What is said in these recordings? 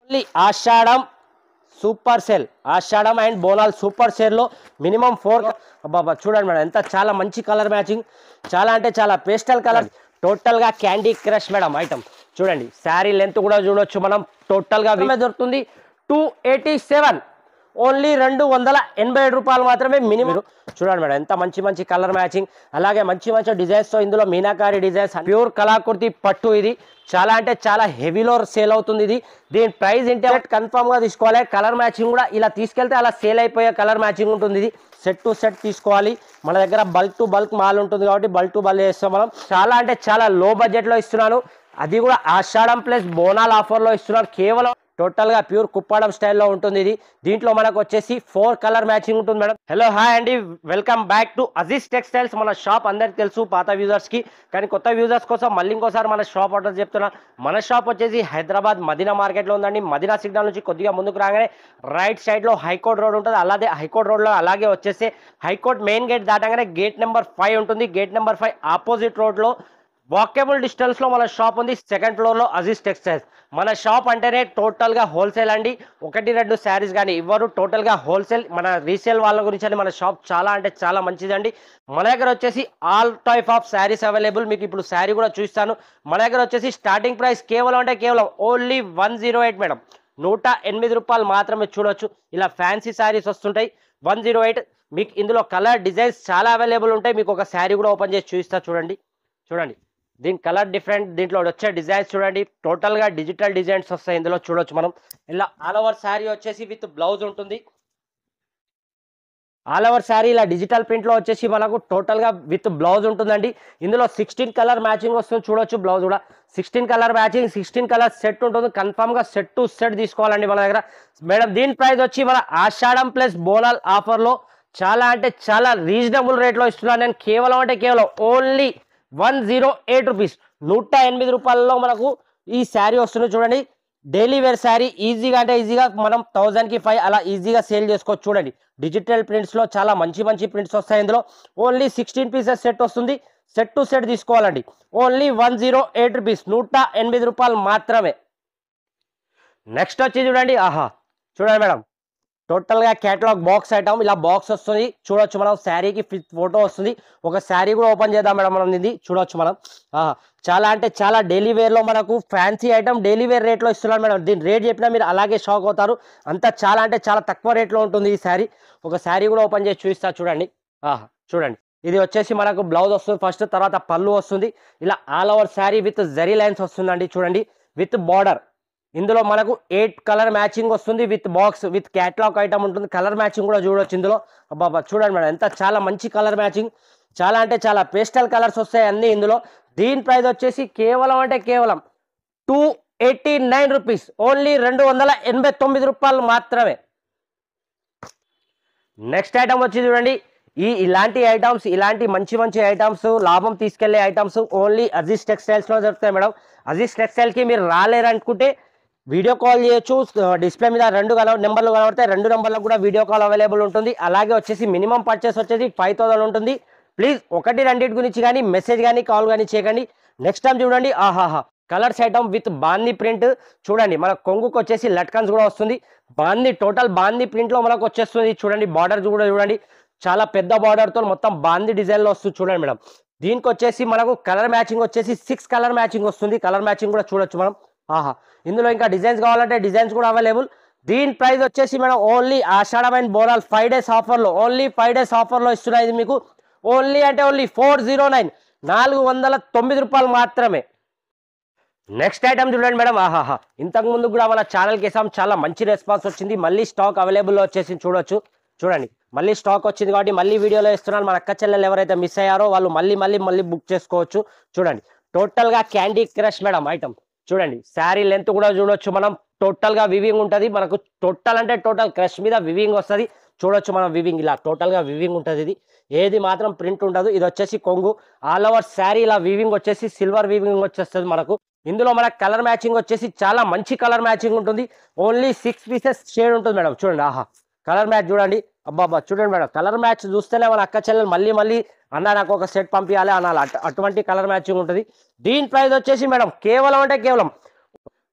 Only Ashadham super sale, Ashadham and Bonal super సేల్లో minimum 4 బాబా చూడండి మేడం, ఎంత చాలా మంచి కలర్ మ్యాచింగ్, చాలా అంటే చాలా పేస్టల్ కలర్, టోటల్గా క్యాండీ క్రష్ మేడం ఐటమ్. చూడండి శారీ లెంత్ కూడా చూడొచ్చు మనం, టోటల్గా దొరుకుతుంది 287, ఓన్లీ 287 రూపాయలు మాత్రమే మినిమం. చూడండి మేడం ఎంత మంచి మంచి కలర్ మ్యాచింగ్, అలాగే మంచి మంచి డిజైన్స్తో ఇందులో మీనాకారి డిజైన్స్, ప్యూర్ కళాకృతి పట్టు, ఇది చాలా అంటే చాలా హెవీలో సేల్ అవుతుంది. ఇది దీని ప్రైస్ ఇంటర్నెట్ కన్ఫర్మ్గా తీసుకోవాలి. కలర్ మ్యాచింగ్ కూడా ఇలా తీసుకెళ్తే అలా సేల్ అయిపోయే కలర్ మ్యాచింగ్ ఉంటుంది. ఇది సెట్ టు సెట్ తీసుకోవాలి. మన దగ్గర బల్క్ టు బల్క్ మాల్ ఉంటుంది కాబట్టి బల్క్ టు బల్క్ చేస్తాం మనం. చాలా అంటే చాలా లో బడ్జెట్లో ఇస్తున్నాను, అది కూడా ఆషాఢం ప్లస్ బోనాల్ ఆఫర్లో ఇస్తున్నాను. కేవలం టోటల్గా ప్యూర్ కుప్పాడం స్టైల్లో ఉంటుంది ఇది. దీంట్లో మనకు వచ్చేసి 4 కలర్ మ్యాచింగ్ ఉంటుంది మేడం. హలో హాయ్ అండి, welcome back to Aziz textiles. మన షాప్ అందరికి తెలుసు పాత వ్యూజర్స్కి, కానీ కొత్త వ్యూజర్స్ కోసం మళ్ళీ ఇంకోసారి మన షాప్ అడ్రస్ చెప్తున్నా. మన షాప్ వచ్చేసి హైదరాబాద్ మదీనా మార్కెట్లో ఉందండి. మదీనా సిగ్నల్ నుంచి కొద్దిగా ముందుకు రాగానే రైట్ సైడ్లో హైకోర్ట్ రోడ్ ఉంటుంది. అలాగే హైకోర్ట్ రోడ్లో అలాగే వచ్చేసి హైకోర్ట్ మెయిన్ గేట్ దాటగానే గేట్ నెంబర్ 5 ఉంటుంది. గేట్ నెంబర్ 5 ఆపోజిట్ రోడ్లో వాకబుల్ డిస్టెన్స్ లో మన షాప్ ఉంది. సెకండ్ ఫ్లోర్ లో అజీజ్ టెక్స్టైల్స్. మన షాప్ అంటేనే టోటల్ గా హోల్సేల్ అండి, 1-2 శారీస్ కానీ ఇవ్వరు, టోటల్ గా హోల్సేల్. మన రీసేల్ వాళ్ళ గురించి అని మన షాప్ చాలా అంటే చాలా మంచిదండి. మన దగ్గర వచ్చేసి all type of saris available. మీకు ఇప్పుడు శారీ కూడా చూస్తాను. మన దగ్గర వచ్చేసి స్టార్టింగ్ ప్రైస్ కేవలం అంటే కేవలం ఓన్లీ 108 మేడం, 108 రూపాయలు మాత్రమే. చూడొచ్చు ఇలా ఫ్యాన్సీ శారీస్ వస్తుంటాయి 108. మీకు ఇందులో కలర్ డిజైన్స్ చాలా అవైలబుల్ ఉంటాయి. మీకు ఒక శారీ కూడా ఓపెన్ చేసి చూపిస్తా. చూడండి చూడండి దీని కలర్ డిఫరెంట్, దీంట్లో వచ్చే డిజైన్స్ చూడండి, టోటల్గా డిజిటల్ డిజైన్స్ వస్తాయి ఇందులో. చూడొచ్చు మనం ఇలా ఆల్ ఓవర్ శారీ వచ్చేసి విత్ బ్లౌజ్ ఉంటుంది. ఆల్ ఓవర్ శారీ ఇలా డిజిటల్ ప్రింట్లో వచ్చేసి మనకు టోటల్గా విత్ బ్లౌజ్ ఉంటుందండి. ఇందులో 16 కలర్ మ్యాచింగ్ వస్తుంది. చూడొచ్చు బ్లౌజ్ కూడా 16 కలర్ మ్యాచింగ్, 16 కలర్ సెట్ ఉంటుంది. కన్ఫామ్గా సెట్ టు సెట్ తీసుకోవాలండి మన దగ్గర. మేడం దీని ప్రైస్ వచ్చి మన ఆషాఢం ప్లస్ బోనాల్ ఆఫర్లో చాలా అంటే చాలా రీజనబుల్ రేట్లో ఇస్తున్నాను నేను. కేవలం అంటే కేవలం ఓన్లీ 108 రూపీస్, 108 రూపాయలలో మనకు ఈ శారీ వస్తుంది. చూడండి డైలీ వేర్ శారీ, ఈజీగా అంటే ఈజీగా మనం 1000కి 5 అలా ఈజీగా సేల్ చేసుకోవచ్చు. చూడండి డిజిటల్ ప్రింట్స్లో చాలా మంచి మంచి ప్రింట్స్ వస్తాయి ఇందులో. ఓన్లీ 16 పీసెస్ సెట్ వస్తుంది. సెట్ టు సెట్ తీసుకోవాలండి. ఓన్లీ 108 రూపీస్, 108 రూపాయలు మాత్రమే. నెక్స్ట్ వచ్చి చూడండి, ఆహా చూడండి మేడం, టోటల్గా క్యాటలాగ్ బాక్స్ ఐటమ్ ఇలా బాక్స్ వస్తుంది. చూడొచ్చు మనం శారీకి ఫోటో వస్తుంది. ఒక శారీ కూడా ఓపెన్ చేద్దాం మేడం మనం. ఇది చూడొచ్చు మనం, చాలా అంటే చాలా డైలీ వేర్లో మనకు ఫ్యాన్సీ ఐటమ్ డైలీ వేర్ రేట్లో ఇస్తున్నాను మేడం. దీని రేట్ చెప్పినా మీరు అలాగే షాక్ అవుతారు, అంతా చాలా అంటే చాలా తక్కువ రేట్లో ఉంటుంది ఈ శారీ. ఒక శారీ కూడా ఓపెన్ చేసి చూపిస్తా. చూడండి చూడండి ఇది వచ్చేసి మనకు బ్లౌజ్ వస్తుంది ఫస్ట్, తర్వాత పళ్ళు వస్తుంది. ఇలా all over sari with zari lines వస్తుందండి. చూడండి విత్ బార్డర్. ఇందులో మనకు 8 కలర్ మ్యాచింగ్ వస్తుంది with box with catalogue item ఉంటుంది. కలర్ మ్యాచింగ్ కూడా చూడొచ్చు ఇందులో. అబ్బాబా చూడండి మేడం ఎంత చాలా మంచి కలర్ మ్యాచింగ్, చాలా అంటే చాలా పేస్టల్ కలర్స్ వస్తాయి అన్నీ ఇందులో. దీని ప్రైస్ వచ్చేసి కేవలం అంటే కేవలం 289 రూపీస్, ఓన్లీ 289 రూపాయలు మాత్రమే. నెక్స్ట్ ఐటమ్ వచ్చి చూడండి, ఇలాంటి ఐటమ్స్, ఇలాంటి మంచి మంచి ఐటమ్స్, లాభం తీసుకెళ్లే ఐటమ్స్ ఓన్లీ అజీజ్ టెక్స్టైల్స్లో దొరుకుతాయి మేడం. అజీజ్ టెక్స్టైల్కి మీరు రాలేరనుకుంటే వీడియో కాల్ చేయొచ్చు. డిస్ప్లే మీద 2 నెంబర్లు కనబడతాయి, 2 నెంబర్లకు కూడా వీడియో కాల్ అవైలబుల్ ఉంటుంది. అలాగే వచ్చేసి మినిమం పర్చేస్ వచ్చేసి 5000 ఉంటుంది. ప్లీజ్ 1-2 గురించి కానీ మెసేజ్ కానీ కాల్ కానీ చేయకండి. నెక్స్ట్ టైం చూడండి, కలర్స్ ఐటమ్ విత్ బాందీ ప్రింట్. చూడండి మన కొంగుకు వచ్చేసి లట్కన్స్ కూడా వస్తుంది. బాందీ టోటల్ బాందీ ప్రింట్లో మనకు వచ్చేస్తుంది. చూడండి బార్డర్ కూడా చూడండి, చాలా పెద్ద బార్డర్తో మొత్తం బాందీ డిజైన్లో వస్తుంది. చూడండి మేడం దీనికి వచ్చేసి మనకు కలర్ మ్యాచింగ్ వచ్చేసి 6 కలర్ మ్యాచింగ్ వస్తుంది. కలర్ మ్యాచింగ్ కూడా చూడొచ్చు మనం. ఇందులో ఇంకా డిజైన్స్ కావాలంటే డిజైన్స్ కూడా అవైలబుల్. దీని ప్రైస్ వచ్చేసి మనం only Ashadham and Bonal 5 days ఆఫర్లో, ఓన్లీ 5 డేస్ ఆఫర్లో ఇస్తున్నాయి. ఇది మీకు ఓన్లీ అంటే ఓన్లీ 409, 409 రూపాయలు మాత్రమే. నెక్స్ట్ ఐటమ్ చూడండి మేడం, ఇంతకు ముందు కూడా మన ఛానల్కి వేసాం, చాలా మంచి రెస్పాన్స్ వచ్చింది. మళ్ళీ స్టాక్ అవైలబుల్లో వచ్చేసి చూడొచ్చు. చూడండి మళ్ళీ స్టాక్ వచ్చింది కాబట్టి మళ్ళీ వీడియోలో ఇస్తున్నాను. మన అక్క చెల్లెలు ఎవరైతే మిస్ అయ్యారో వాళ్ళు మళ్ళీ బుక్ చేసుకోవచ్చు. చూడండి టోటల్గా క్యాండీ క్రష్ మేడం ఐటమ్. చూడండి శారీ లెంత్ కూడా చూడొచ్చు మనం, టోటల్గా వివింగ్ ఉంటుంది మనకు. టోటల్ అంటే టోటల్ క్రష్ మీద వివింగ్ వస్తుంది. చూడొచ్చు మనం వివింగ్ ఇలా టోటల్గా వివింగ్ ఉంటుంది. ఇది ఏది మాత్రం ప్రింట్ ఉండదు. ఇది వచ్చేసి కొంగు. ఆల్ ఓవర్ శారీ ఇలా వివింగ్ వచ్చేసి సిల్వర్ వివింగ్ వచ్చేస్తుంది మనకు. ఇందులో మనకు కలర్ మ్యాచింగ్ వచ్చేసి చాలా మంచి కలర్ మ్యాచింగ్ ఉంటుంది. ఓన్లీ 6 పీసెస్ షేడ్ ఉంటుంది మేడం. చూడండి కలర్ మ్యాచ్ చూడండి, అబ్బాబ్బా చూడండి మేడం, కలర్ మ్యాచ్ చూస్తేనే మన అక్క చెల్లెలు మళ్ళీ అన్న నాకు ఒక సెట్ పంపించాలి అనాలి, అటువంటి కలర్ మ్యాచింగ్ ఉంటుంది. దీని ప్రైస్ వచ్చేసి మేడం కేవలం అంటే కేవలం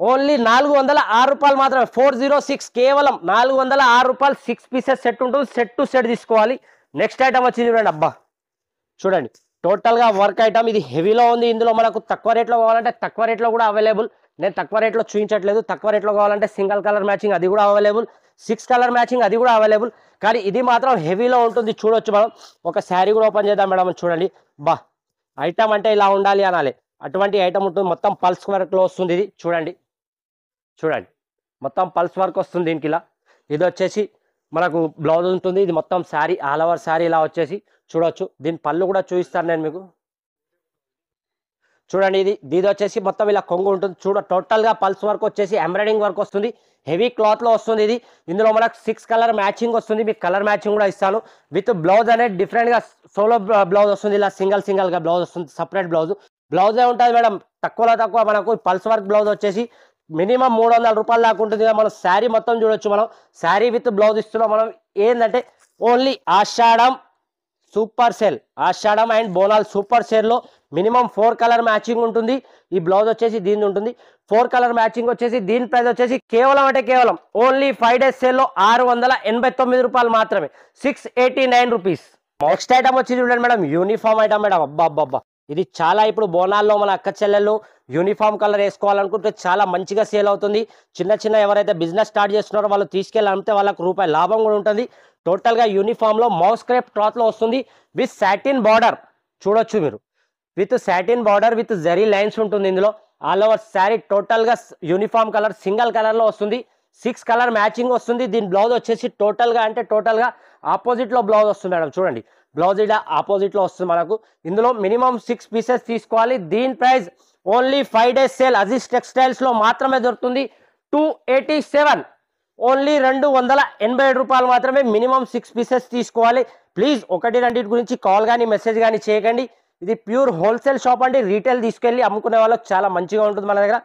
ఓన్లీ 406 రూపాయలు మాత్రమే, 406, కేవలం 406 రూపాయలు. 6 పీసెస్ సెట్ ఉంటుంది, సెట్ టు సెట్ తీసుకోవాలి. నెక్స్ట్ ఐటమ్ వచ్చి చూడండి, అబ్బా చూడండి, టోటల్గా వర్క్ ఐటమ్. ఇది హెవీలో ఉంది. ఇందులో మనకు తక్కువ రేట్లో కావాలంటే తక్కువ రేట్లో కూడా అవైలబుల్. నేను తక్కువ రేట్లో చూపించట్లేదు. తక్కువ రేట్లో కావాలంటే సింగిల్ కలర్ మ్యాచింగ్ అది కూడా అవైలబుల్, 6 కలర్ మ్యాచింగ్ అది కూడా అవైలబుల్. కానీ ఇది మాత్రం హెవీలో ఉంటుంది. చూడొచ్చు మనం. ఒక శారీ కూడా ఓపెన్ చేద్దాం మేడం. చూడండి, బా ఐటమ్ అంటే ఇలా ఉండాలి అనాలి, అటువంటి ఐటమ్ ఉంటుంది. మొత్తం పల్స్ వర్క్లో వస్తుంది. ఇది చూడండి, చూడండి, మొత్తం పల్స్ వర్క్ వస్తుంది దీనికి. ఇలా ఇది వచ్చేసి మనకు బ్లౌజ్ ఉంటుంది. ఇది మొత్తం శారీ, ఆల్ ఓవర్ శారీ ఇలా వచ్చేసి చూడొచ్చు. దీని పళ్ళు కూడా చూపిస్తాను నేను మీకు. చూడండి, ఇది వచ్చేసి మొత్తం ఇలా కొంగు ఉంటుంది. టోటల్గా పల్స్ వర్క్ వచ్చేసి ఎంబ్రాయిడింగ్ వర్క్ వస్తుంది. హెవీ క్లాత్లో వస్తుంది ఇది. ఇందులో మనకు 6 కలర్ మ్యాచింగ్ వస్తుంది. మీకు కలర్ మ్యాచింగ్ కూడా ఇస్తాను. విత్ బ్లౌజ్ అనేది డిఫరెంట్గా సోలో బ్లౌజ్ వస్తుంది. ఇలా సింగిల్గా బ్లౌజ్ వస్తుంది, సపరేట్ బ్లౌజే ఉంటుంది మేడం. తక్కువ మనకు పల్స్ వర్క్ బ్లౌజ్ వచ్చేసి మినిమం 300 రూపాయలు దాకా ఉంటుంది. మనం శారీ మొత్తం చూడొచ్చు. మనం శారీ విత్ బ్లౌజ్ ఇస్తున్నాం. మనం ఏంటంటే only Ashadham super sale, Ashadham and Bonal super సేల్లో మినిమం 4 కలర్ మ్యాచింగ్ ఉంటుంది. ఈ బ్లౌజ్ వచ్చేసి దీని ఉంటుంది. 4 కలర్ మ్యాచింగ్ వచ్చేసి దీని ప్రైస్ వచ్చేసి కేవలం ఓన్లీ 5 డేస్ సేల్లో 689 రూపాయలు మాత్రమే, 689 రూపీస్. నెక్స్ట్ ఐటమ్ వచ్చి చూడండి మేడం, యూనిఫామ్ ఐటమ్ మేడం. అబ్బా ఇది చాలా ఇప్పుడు బోనాల్లో మన అక్క చెల్లెళ్ళు యూనిఫామ్ కలర్ వేసుకోవాలనుకుంటే చాలా మంచిగా సేల్ అవుతుంది. చిన్న ఎవరైతే బిజినెస్ స్టార్ట్ చేస్తున్నారో వాళ్ళు తీసుకెళ్ళి అమ్మితే వాళ్ళకు రూపాయి లాభం కూడా ఉంటుంది. టోటల్గా యూనిఫామ్లో మౌస్ క్రేప్ క్లాత్లో వస్తుంది. విత్ సాటిన్ బార్డర్ చూడొచ్చు మీరు. With satin border with zari lines ఉంటుంది ఇందులో. ఆల్ ఓవర్ శారీ టోటల్గా యూనిఫామ్ కలర్ సింగిల్ కలర్లో వస్తుంది. 6 కలర్ మ్యాచింగ్ వస్తుంది. దీని బ్లౌజ్ వచ్చేసి టోటల్గా ఆపోజిట్లో బ్లౌజ్ వస్తుంది మేడం. చూడండి, బ్లౌజ్ ఇలా ఆపోజిట్లో వస్తుంది మనకు. ఇందులో మినిమం 6 పీసెస్ తీసుకోవాలి. దీని price only 5 days sale Aziz టెక్స్టైల్స్లో మాత్రమే దొరుకుతుంది. 287, ఓన్లీ 287 రూపాయలు మాత్రమే. మినిమం 6 పీసెస్ తీసుకోవాలి. ప్లీజ్ ఒకటి రెండింటి గురించి కాల్ కానీ మెసేజ్ కానీ చేయకండి. ఇది ప్యూర్ హోల్సేల్ షాప్ అండి. రీటైల్ తీసుకెళ్ళి అమ్ముకునే వాళ్ళకి చాలా మంచిగా ఉంటుంది. మన దగ్గర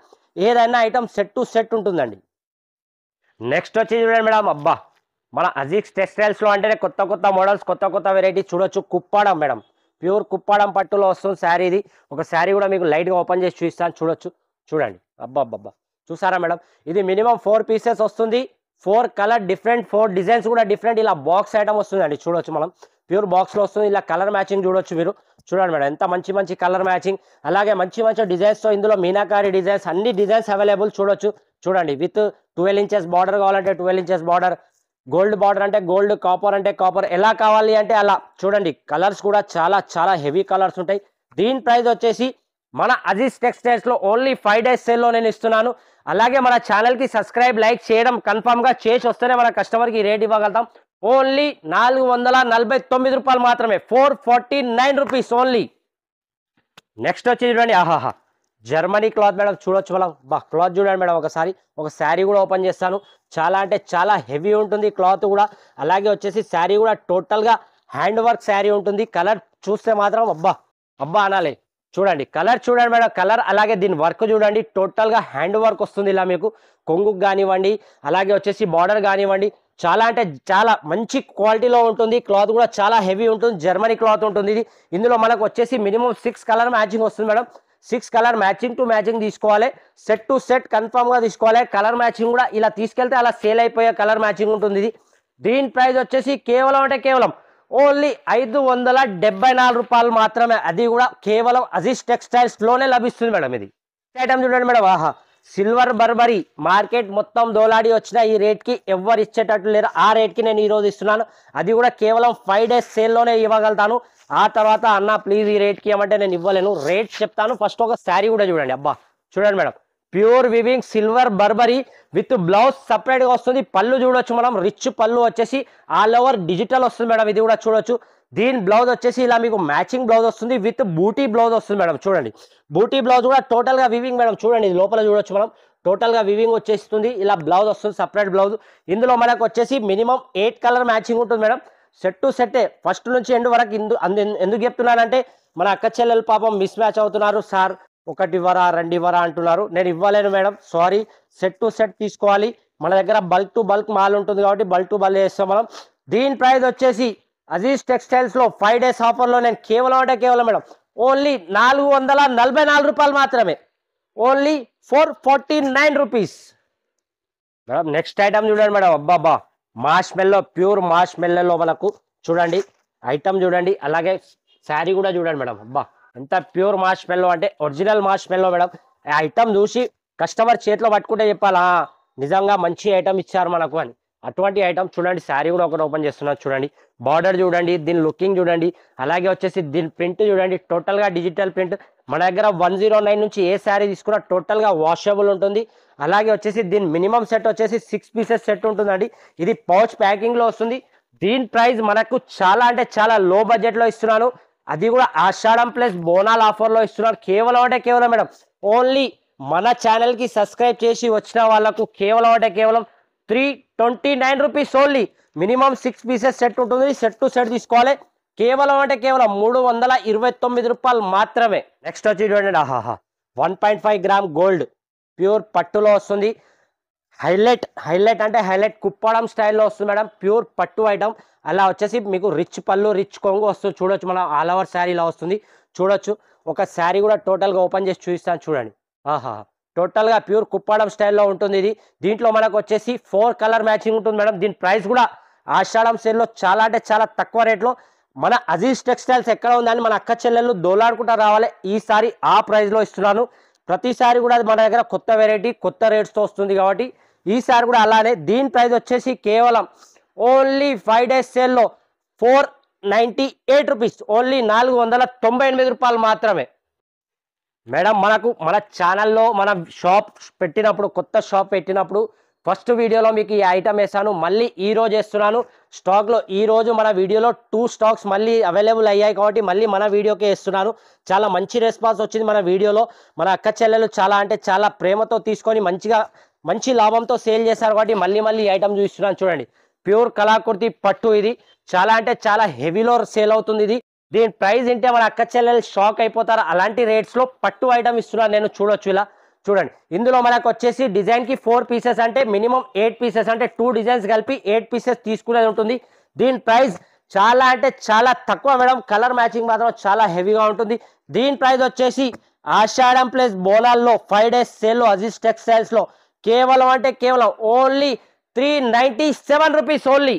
ఏదైనా ఐటమ్ సెట్ టు సెట్ ఉంటుందండి. నెక్స్ట్ వచ్చి చూడండి మేడం, అబ్బా మన అజీజ్ టెక్స్టైల్స్లో అంటేనే కొత్త మోడల్స్, కొత్త వెరైటీస్ చూడొచ్చు. కుప్పాడం మేడం, ప్యూర్ కుప్పాడం పట్టులో వస్తుంది శారీ. ఇది ఒక శారీ కూడా మీకు లైట్గా ఓపెన్ చేసి చూపిస్తాను. చూడండి, అబ్బా చూసారా మేడం. ఇది మినిమం 4 పీసెస్ వస్తుంది. 4 కలర్ డిఫరెంట్, 4 డిజైన్స్ కూడా డిఫరెంట్. ఇలా బాక్స్ ఐటమ్ వస్తుందండి. చూడొచ్చు మనం, ప్యూర్ బాక్స్లో వస్తుంది. ఇలా కలర్ మ్యాచింగ్ చూడొచ్చు మీరు. చూడండి మేడం, ఎంత మంచి కలర్ మ్యాచింగ్. అలాగే మంచి డిజైన్స్తో ఇందులో మీనాకారి డిజైన్స్, అన్ని డిజైన్స్ అవైలబుల్. చూడండి విత్ 12 ఇంచెస్ బార్డర్ కావాలంటే 12 ఇంచెస్ బార్డర్, గోల్డ్ బార్డర్ అంటే గోల్డ్, కాపర్ అంటే కాపర్, ఎలా కావాలి అంటే అలా. చూడండి, కలర్స్ కూడా చాలా హెవీ కలర్స్ ఉంటాయి. దీని ప్రైస్ వచ్చేసి మన అజీజ్ టెక్స్టైల్స్లో ఓన్లీ 5 డేస్ సేల్లో నేను ఇస్తున్నాను. అలాగే మన ఛానల్కి సబ్స్క్రైబ్, లైక్ చేయడం కన్ఫామ్గా చేసి వస్తేనే మన కస్టమర్కి రేట్ ఇవ్వగలుగుతాం. ఓన్లీ 449 రూపాయలు మాత్రమే, 449 రూపీస్ ఓన్లీ. నెక్స్ట్ వచ్చి చూడండి, ఆహాహా జర్మనీ క్లాత్ మేడం. చూడొచ్చు మనం, క్లాత్ చూడండి మేడం. ఒక శారీ కూడా ఓపెన్ చేస్తాను. చాలా అంటే చాలా హెవీ ఉంటుంది క్లాత్ కూడా. అలాగే వచ్చేసి శారీ కూడా టోటల్గా హ్యాండ్ వర్క్ శారీ ఉంటుంది. కలర్ చూస్తే మాత్రం అబ్బా అనాలి. చూడండి, కలర్ చూడండి మేడం, కలర్. అలాగే దీని వర్క్ చూడండి, టోటల్గా హ్యాండ్ వర్క్ వస్తుంది. ఇలా మీకు కొంగుకు కానివ్వండి, అలాగే వచ్చేసి బార్డర్ కానివ్వండి, చాలా అంటే చాలా మంచి క్వాలిటీలో ఉంటుంది. క్లాత్ కూడా చాలా హెవీ ఉంటుంది. జర్మనీ క్లాత్ ఉంటుంది ఇది. ఇందులో మనకు వచ్చేసి మినిమం 6 కలర్ మ్యాచింగ్ వస్తుంది madam. 6 colour matching to matching తీసుకోవాలి. సెట్ టు సెట్ కన్ఫామ్గా తీసుకోవాలి. కలర్ మ్యాచింగ్ కూడా ఇలా తీసుకెళ్తే అలా సేల్ అయిపోయే కలర్ మ్యాచింగ్ ఉంటుంది ఇది. దీని ప్రైస్ వచ్చేసి కేవలం ఓన్లీ 574 రూపాయలు మాత్రమే. అది కూడా కేవలం అజీజ్ టెక్స్టైల్స్లోనే లభిస్తుంది మేడం. ఇది ఐటమ్ చూడండి మేడం, ఆహా సిల్వర్ బర్బరీ. మార్కెట్ మొత్తం దోలాడి వచ్చిన ఈ రేట్కి ఎవరు ఇచ్చేటట్లు లేరు. ఆ రేట్కి నేను ఈరోజు ఇస్తున్నాను. అది కూడా కేవలం 5 డేస్ సేల్లోనే ఇవ్వగలుగుతాను. ఆ తర్వాత అన్న ప్లీజ్ ఈ రేట్కి ఇవ్వమంటే నేను ఇవ్వలేను. రేట్ చెప్తాను. ఫస్ట్ ఒక శారీ కూడా చూడండి, చూడండి madam, pure weaving silver Burberry with blouse సపరేట్గా వస్తుంది. పళ్ళు చూడొచ్చు మనం, రిచ్ పళ్ళు వచ్చేసి ఆల్ ఓవర్ డిజిటల్ వస్తుంది మేడం. ఇది కూడా చూడొచ్చు. దీని బ్లౌజ్ వచ్చేసి ఇలా మీకు మ్యాచింగ్ బ్లౌజ్ వస్తుంది. విత్ బూటీ బ్లౌజ్ వస్తుంది మేడం. చూడండి, బూటీ బ్లౌజ్ కూడా టోటల్గా వివింగ్ మేడం. చూడండి, ఇది లోపల చూడొచ్చు మనం, టోటల్గా వివింగ్ వచ్చేస్తుంది. ఇలా బ్లౌజ్ వస్తుంది, సపరేట్ బ్లౌజ్. ఇందులో మనకు వచ్చేసి మినిమం 8 కలర్ మ్యాచింగ్ ఉంటుంది మేడం. సెట్ టు సెట్టే, ఫస్ట్ నుంచి ఎండ్ వరకు. ఎందుకు చెప్తున్నానంటే మన అక్క చెల్లెలు పాపం మిస్ మ్యాచ్ అవుతున్నారు. సార్ 1 ఇవ్వరా 2 ఇవ్వరా అంటున్నారు. నేను ఇవ్వలేను madam, sorry. Set to set తీసుకోవాలి. మన దగ్గర బల్క్ టు బల్క్ మాల్ ఉంటుంది కాబట్టి బల్క్ టు బల్క్ చేస్తాం మనం. దీని ప్రైస్ వచ్చేసి అజీజ్ టెక్స్టైల్స్లో 5 డేస్ ఆఫర్లో నేను కేవలం మేడం ఓన్లీ 444 రూపాయలు మాత్రమే. Only 449 rupees. Madam next item చూడండి మేడం, అబ్బాబా మాష్ మెల్లో, ప్యూర్ మాష్ మెల్లలో మనకు చూడండి ఐటమ్ చూడండి, అలాగే శారీ కూడా చూడండి మేడం. అబ్బా ఎంత ప్యూర్ మాష్ మెల్లో అంటే ఒరిజినల్ మాష్ మెల్లో మేడం. ఆ ఐటమ్ చూసి కస్టమర్ చేతిలో పట్టుకుంటే చెప్పాలా నిజంగా మంచి ఐటమ్ ఇచ్చారు మనకు అని. అటువంటి ఐటమ్ చూడండి, శారీ కూడా ఒకటి ఓపెన్ చేస్తున్నారు చూడండి, బార్డర్ చూడండి, దీని లుకింగ్ చూడండి, అలాగే వచ్చేసి దీని ప్రింట్ చూడండి, టోటల్గా డిజిటల్ ప్రింట్. మన దగ్గర 109 నుంచి ఏ శారీ తీసుకున్నా టోటల్గా వాషబుల్ ఉంటుంది. అలాగే వచ్చేసి దీని మినిమం సెట్ వచ్చేసి 6 పీసెస్ సెట్ ఉంటుందండి. ఇది పౌచ్ ప్యాకింగ్లో వస్తుంది. దీని ప్రైస్ మనకు చాలా అంటే చాలా లో బడ్జెట్లో ఇస్తున్నాను, అది కూడా ఆషాఢం ప్లస్ బోనాల్ ఆఫర్లో ఇస్తున్నారు. కేవలం అంటే కేవలం మేడం ఓన్లీ మన ఛానల్కి సబ్స్క్రైబ్ చేసి వచ్చిన వాళ్ళకు కేవలం అంటే కేవలం 329 rupees only. Minimum 6 pieces set ఉంటుంది, సెట్ టు సెట్ తీసుకోవాలి. కేవలం అంటే కేవలం 329 రూపాయలు మాత్రమే. నెక్స్ట్ వచ్చి చూడండి, ఆహాహా 1.5 గ్రామ్ గోల్డ్ ప్యూర్ పట్టులో వస్తుంది. హైలైట్ అంటే హైలైట్ కుప్పడం స్టైల్లో వస్తుంది మేడం, ప్యూర్ పట్టు ఐటమ్. అలా వచ్చేసి మీకు రిచ్ పళ్ళు రిచ్ కొంగు వస్తుంది చూడొచ్చు, మన ఆల్ ఓవర్ శారీలో వస్తుంది చూడొచ్చు. ఒక శారీ కూడా టోటల్గా ఓపెన్ చేసి చూపిస్తాను చూడండి. ఆహా టోటల్గా ప్యూర్ కుప్పడం స్టైల్లో ఉంటుంది ఇది. దీంట్లో మనకు వచ్చేసి 4 కలర్ మ్యాచింగ్ ఉంటుంది మేడం. దీని ప్రైస్ కూడా ఆషాఢం సేల్లో చాలా అంటే చాలా తక్కువ రేట్లో మన అజీజ్ టెక్స్టైల్స్ ఎక్కడ ఉందని మన అక్క చెల్లెళ్ళు దోలాడుకుంటా రావాలి. ఈసారి ఆ ప్రైస్లో ఇస్తున్నాను. ప్రతిసారి కూడా మన దగ్గర కొత్త వెరైటీ కొత్త రేట్స్తో వస్తుంది కాబట్టి ఈసారి కూడా అలానే. దీని ప్రైస్ వచ్చేసి కేవలం ఓన్లీ 5 డేస్ సేల్లో 498 రూపీస్, ఓన్లీ 498 రూపాయలు మాత్రమే. మేడం మనకు మన ఛానల్లో మన షాప్ పెట్టినప్పుడు, కొత్త షాప్ పెట్టినప్పుడు ఫస్ట్ వీడియోలో మీకు ఈ ఐటమ్ వేసాను, మళ్ళీ ఈ రోజు వేస్తున్నాను స్టాక్లో. ఈ రోజు మన వీడియోలో 2 స్టాక్స్ మళ్ళీ అవైలబుల్ అయ్యాయి కాబట్టి మళ్ళీ మన వీడియోకే వేస్తున్నాను. చాలా మంచి రెస్పాన్స్ వచ్చింది మన వీడియోలో. మన అక్క చెల్లెలు చాలా అంటే చాలా ప్రేమతో తీసుకొని మంచి లాభంతో సేల్ చేశారు కాబట్టి మళ్ళీ ఈ ఐటమ్ చూపిస్తున్నాను చూడండి. ప్యూర్ కళాకృతి పట్టు, ఇది చాలా అంటే చాలా హెవీలో సేల్ అవుతుంది ఇది. దీని ప్రైస్ ఏంటే మన అక్క చెల్లెలు షాక్ అయిపోతారు, అలాంటి రేట్స్లో పట్టు ఐటమ్ ఇస్తున్నాను నేను చూడొచ్చు. ఇలా చూడండి, ఇందులో మనకు వచ్చేసి డిజైన్కి 4 పీసెస్ అంటే మినిమం 8 పీసెస్ అంటే 2 డిజైన్స్ కలిపి 8 పీసెస్ తీసుకునేది ఉంటుంది. దీని ప్రైస్ చాలా అంటే చాలా తక్కువ మేడం, కలర్ మ్యాచింగ్ మాత్రం చాలా హెవీగా ఉంటుంది. దీని ప్రైస్ వచ్చేసి ఆషాఢం ప్లస్ బోనాల్లో 5 డేస్ సేల్లో అజీజ్ టెక్స్టైల్స్లో కేవలం అంటే కేవలం ఓన్లీ 397 రూపీస్ ఓన్లీ.